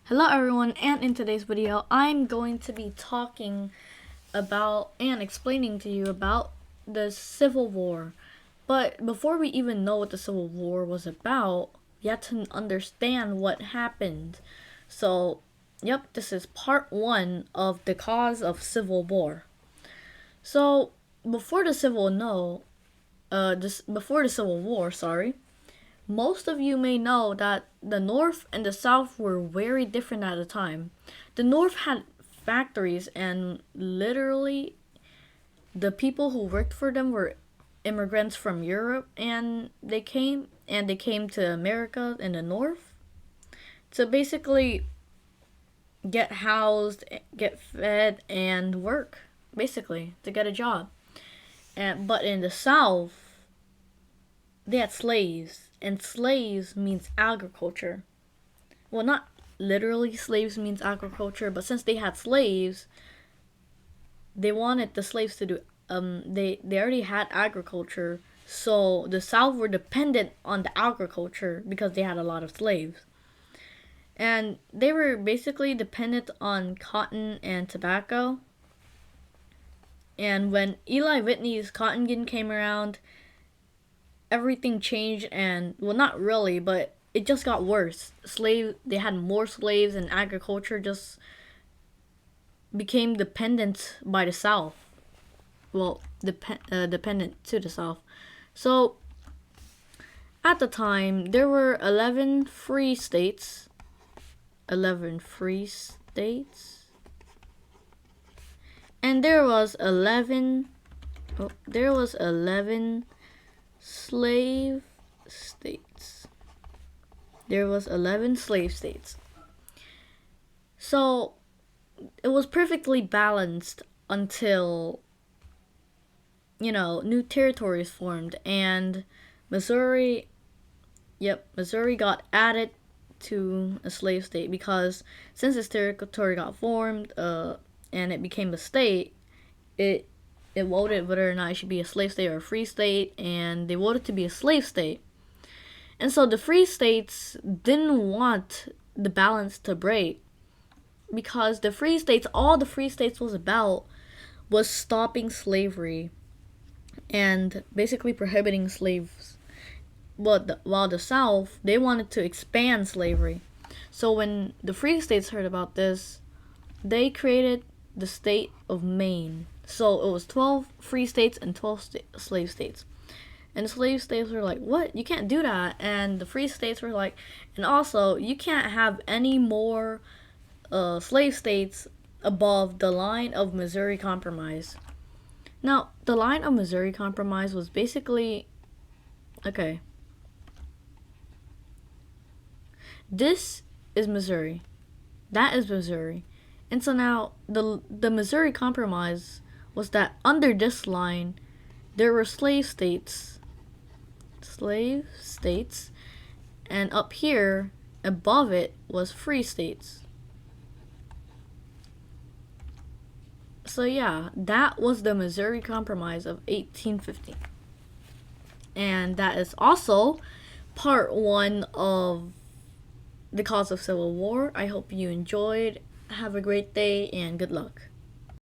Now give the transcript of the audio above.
Hello everyone, and in today's video I'm going to be talking about and explaining to you about the Civil War. But before we even know what the Civil War was about, you have to understand what happened. So, yep, this is part 1 of the cause of Civil War. So, before the Civil War, most of you may know that the North and the South were very different at the time. The North had factories, and literally the people who worked for them were immigrants from Europe, and they came to America in the North to basically get housed, get fed, and work, basically to get a job. But in the South, they had slaves, and slaves means agriculture. Well, not literally slaves means agriculture, but since they had slaves, they wanted the slaves to do they already had agriculture, so the South were dependent on the agriculture because they had a lot of slaves. And they were basically dependent on cotton and tobacco. And when Eli Whitney's cotton gin came around, everything changed, and well, not really, but it just got worse. They had more slaves, and agriculture just became dependent by the South. Well, dependent to the South. So at the time, there were 11 free states. 11 free states. And there was 11 slave states. There was 11 slave states. So it was perfectly balanced until new territories formed, and Missouri got added to a slave state because since this territory got formed and it became a state, it voted whether or not it should be a slave state or a free state, and they voted to be a slave state. And so the free states didn't want the balance to break, because all the free states was about was stopping slavery and basically prohibiting slaves. While the South, they wanted to expand slavery. So when the free states heard about this, they created the state of Maine. So it was 12 free states and 12 slave states. And the slave states were like, what? You can't do that. And the free states were like, and also, you can't have any more slave states above the line of Missouri Compromise. Now, the line of Missouri Compromise was basically, okay, this is Missouri. That is Missouri. And so now, the Missouri Compromise was that under this line, there were slave states, and up here, above it, was free states. So yeah, that was the Missouri Compromise of 1850. And that is also part 1 of the cause of Civil War. I hope you enjoyed. Have a great day and good luck.